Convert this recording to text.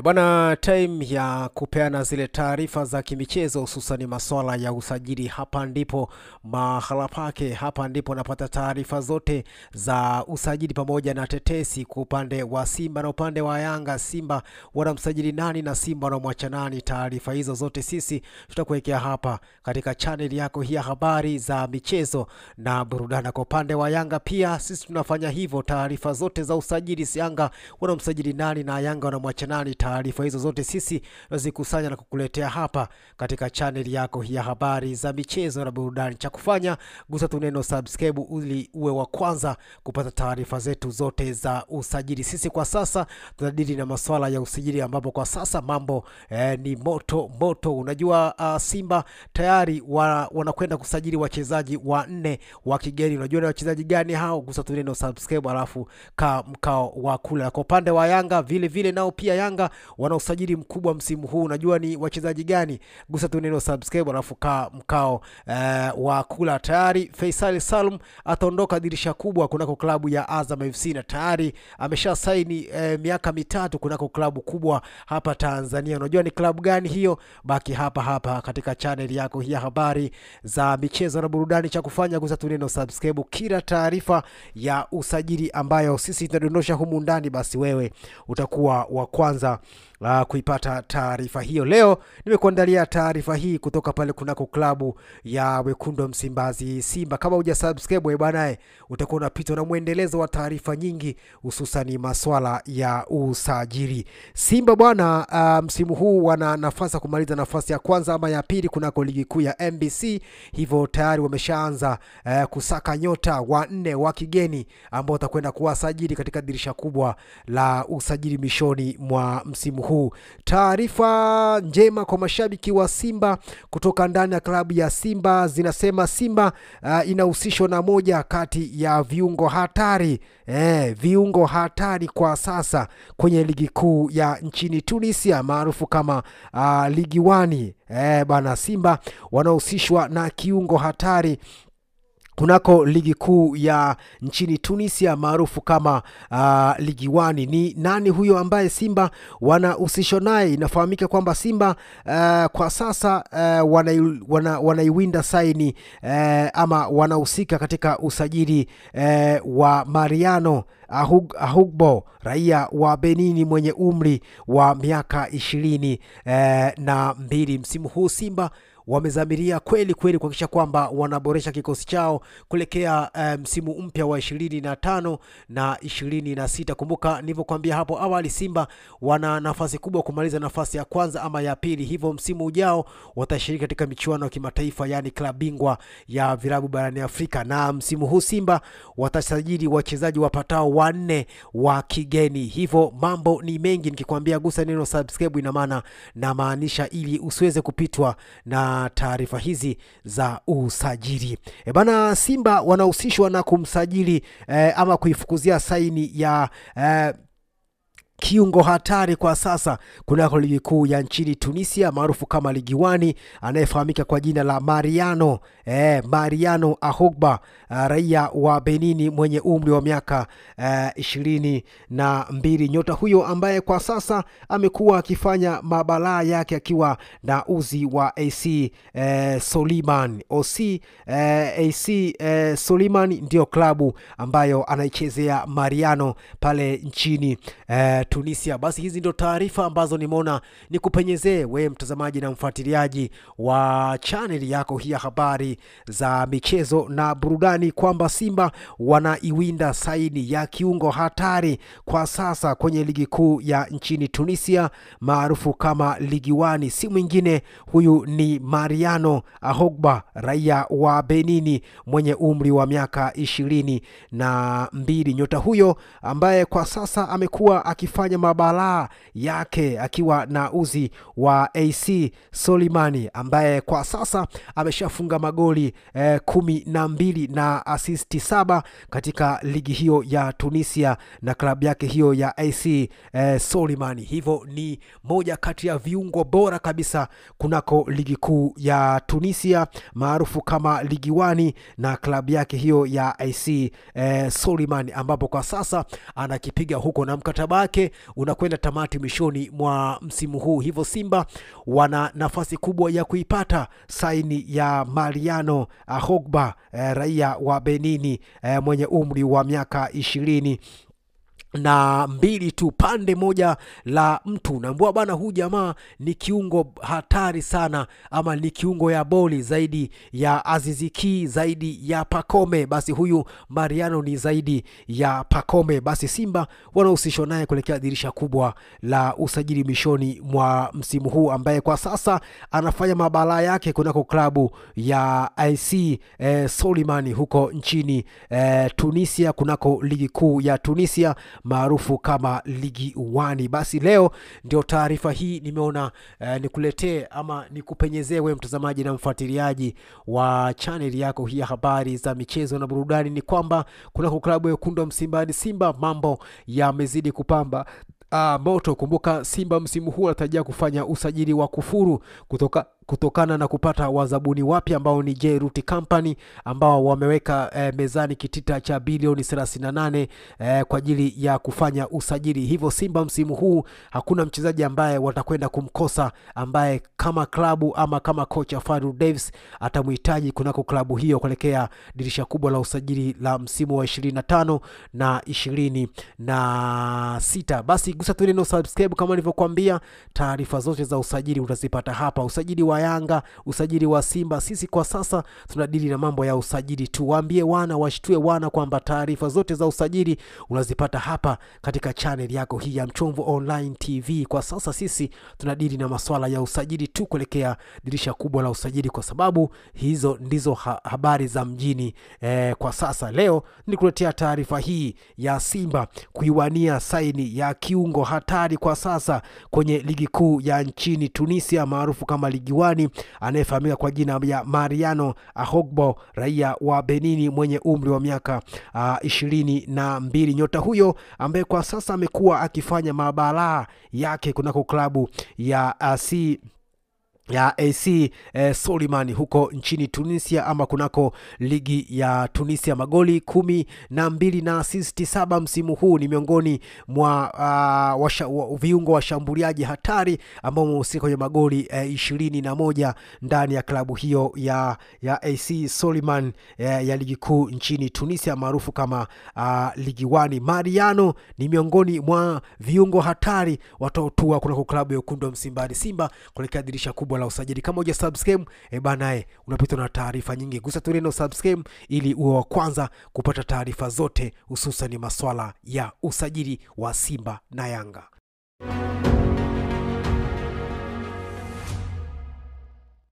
Bwana, time ya kupeana zile taarifa za kimichezo hususan masuala ya usajili. Hapa ndipo mahala pake, hapa ndipo napata taarifa zote za usajili pamoja na tetesi kwa upande wa Simba na upande wa Yanga. Simba wanamsajili nani na Simba wanamwacha nani? Taarifa hizo zote sisi tutakuwekea hapa katika channel yako hii ya habari za michezo na burudani. Kwa upande wa Yanga pia sisi tunafanya hivyo, taarifa zote za usajili, Yanga wanamsajili nani na Yanga wanamwacha nani, taarifa hizo zote sisi tunazikusanya na kukuletea hapa katika channel yako hii ya habari za michezo na burudani. Cha kufanya, gusa tu neno subscribe ili uwe wa kwanza kupata taarifa zetu zote za usajili. Sisi kwa sasa tunadili na masuala ya usajili ambapo kwa sasa mambo ni moto moto. Unajua Simba tayari wanakwenda kusajili wachezaji wanne wa kigeni. Unajua ni wachezaji gani hao? Gusa tu neno subscribe alafu mkao wa kula. Kwa upande wa Yanga vile vile nao pia Yanga wana usajili mkubwa msimu huu. Unajua ni wachezaji gani? Gusa tu neno subscribe alafu mkao wa kula. Tayari Faisal Salum ataondoka dirisha kubwa kunako klabu ya Azam FC na tayari amesha saini miaka mitatu kunako klabu kubwa hapa Tanzania. Unajua ni klabu gani hiyo? Baki hapa katika channel yako hii ya habari za michezo na burudani. Cha kufanya, gusa tu neno subscribe, kila taarifa ya usajili ambayo sisi tunadondosha humu ndani basi wewe utakuwa wa kwanza kuipata taarifa hiyo. Leo nimekuandalia taarifa hii kutoka pale kunako klabu ya Wekundu Msimbazi Simba. Kama huja subscribe bwana, utakuwa unapitwa na muendelezo wa taarifa nyingi hususan masuala ya usajili. Simba bwana, msimu huu wana nafasi kumaliza nafasi ya kwanza ama ya pili kunako ligi kuu ya MBC. Hivyo tayari wameshaanza kusaka nyota wanne wa kigeni ambao watakwenda kuwasajili katika dirisha kubwa la usajili mishoni mwa msimu huu. Taarifa njema kwa mashabiki wa Simba kutoka ndani ya klabu ya Simba zinasema Simba inahusishwa na moja kati ya viungo hatari kwa sasa kwenye ligi kuu ya nchini Tunisia maarufu kama Ligi 1. Bana, Simba wanahusishwa na kiungo hatari kunako ligi kuu ya nchini Tunisia maarufu kama Ligi 1. Ni nani huyo ambaye Simba wanahusishwa naye? Inafahamika kwamba Simba kwa sasa wanaiwinda saini ama wanahusika katika usajili wa Mariano Ahugbo, raia wa Benini mwenye umri wa miaka 22. Msimu huu Simba wamezamiria kweli kuhakikisha kwamba wanaboresha kikosi chao kuelekea msimu mpya wa 25 na 26. Kumbuka nilivyokuambia hapo awali, Simba wana nafasi kubwa kumaliza nafasi ya kwanza ama ya pili. Hivyo msimu ujao watashiriki katika michuano ya kimataifa, yani klabu bingwa ya vilabu barani Afrika. Na msimu huu Simba watasajili wachezaji wapatao wanne wa kigeni. Hivyo mambo ni mengi, nikikwambia gusa neno subscribe ina maana na maanisha ili usiweze kupitwa na taarifa hizi za usajili. Bana, Simba wanahusishwa na kumsajili ama kuifukuzia saini ya kiungo hatari kwa sasa kunako ligi kuu ya nchini Tunisia maarufu kama Ligi 1, anayefahamika kwa jina la Mariano Ahugba, raia wa Benini mwenye umri wa miaka 22. Nyota huyo ambaye kwa sasa amekuwa akifanya mabalaa yake akiwa na uzi wa AC Soliman. AC Soliman ndio klabu ambayo anaichezea Mariano pale nchini Tunisia. Basi hizi ndio taarifa ambazo nimeona nikupenyezee wewe mtazamaji na mfuatiliaji wa channel yako hii ya habari za michezo na burudani, kwamba Simba wanaiwinda saini ya kiungo hatari kwa sasa kwenye ligi kuu ya nchini Tunisia maarufu kama Ligi 1. Si mwingine, huyu ni Mariano Ahugba, raia wa Benini mwenye umri wa miaka 22. Nyota huyo ambaye kwa sasa amekuwa akifanya mabalaa yake akiwa na uzi wa AC Solimani, ambaye kwa sasa ameshafunga magoli 12 na assist 7 katika ligi hiyo ya Tunisia na klabu yake hiyo ya AC Solimani. Hivyo ni moja kati ya viungo bora kabisa kunako ligi kuu ya Tunisia maarufu kama Ligi 1 na klabu yake hiyo ya AC Solimani, ambapo kwa sasa anakipiga huko na mkataba wake wake unakwenda tamati mwishoni mwa msimu huu. Hivyo Simba wana nafasi kubwa ya kuipata saini ya Mariano Ahogba, raia wa Benini, mwenye umri wa miaka 20 na mbili tu, pande moja la mtu. Naambua bana, huu jamaa ni kiungo hatari sana, ama ni kiungo ya boli zaidi ya Aziziki, zaidi ya Pacome. Basi huyu Mariano ni zaidi ya Pacome. Basi Simba wanahusishwa naye kuelekea dirisha kubwa la usajili mishoni mwa msimu huu, ambaye kwa sasa anafanya mabala yake kunako klabu ya IC Soliman huko nchini Tunisia, kunako ligi kuu ya Tunisia maarufu kama Ligi 1. Basi leo ndio taarifa hii nimeona nikuletee ama nikupenyezee wewe mtazamaji na mfuatiliaji wa channel yako hii ya habari za michezo na burudani, ni kwamba kuna klabu ya wekundu wa Msimbazi Simba mambo yamezidi kupamba moto. Kumbuka Simba msimu huu anatarajia kufanya usajili wa kufuru kutokana na kupata wazabuni wapya ambao ni J-Root Company, ambao wameweka mezani kitita cha bilioni 38 kwa ajili ya kufanya usajili. Hivyo Simba msimu huu hakuna mchezaji ambaye watakwenda kumkosa, ambaye kama klabu ama kama kocha Fadlu Davis atamhitaji kunako klabu hiyo kuelekea dirisha kubwa la usajili la msimu wa 25 na 26. Basi gusa tu neno subscribe kama nilivyokuambia. Taarifa zote za usajili utazipata hapa. Usajili wa Yanga, usajili wa Simba, sisi kwa sasa tunadili na mambo ya usajili tu. Waambie wana, washtue wana kwamba taarifa zote za usajili unazipata hapa katika channel yako hii ya Mchomvu Online TV. Kwa sasa sisi tunadili na masuala ya usajili tu kuelekea dirisha kubwa la usajili, kwa sababu hizo ndizo habari za mjini kwa sasa. Leo nikuletea taarifa hii ya Simba kuiwania saini ya kiungo hatari kwa sasa kwenye ligi kuu ya nchini Tunisia maarufu kama Ligi 1, anayefahamika kwa jina ya Mariano Ahogba, raia wa Benini mwenye umri wa miaka 22. Nyota huyo ambaye kwa sasa amekuwa akifanya mabala yake kunako klabu ya AC Soliman huko nchini Tunisia, ama kunako ligi ya Tunisia. Magoli 12 na assist 7 msimu huu. Ni miongoni mwa viungo washambuliaji hatari ambao wamehusika kwenye magoli 21 ndani ya klabu hiyo ya AC Soliman ya ligi kuu nchini Tunisia maarufu kama Ligi 1. Mariano ni miongoni mwa viungo hatari wataotua kunako klabu ya wekundu wa Msimbazi Simba kuelekea dirisha kubwa la usajili. Kama uja subscribe banae unapitwa na taarifa nyingi. Gusa tu neno subscribe ili uwe wa kwanza kupata taarifa zote, hususan masuala ya usajili wa Simba na Yanga.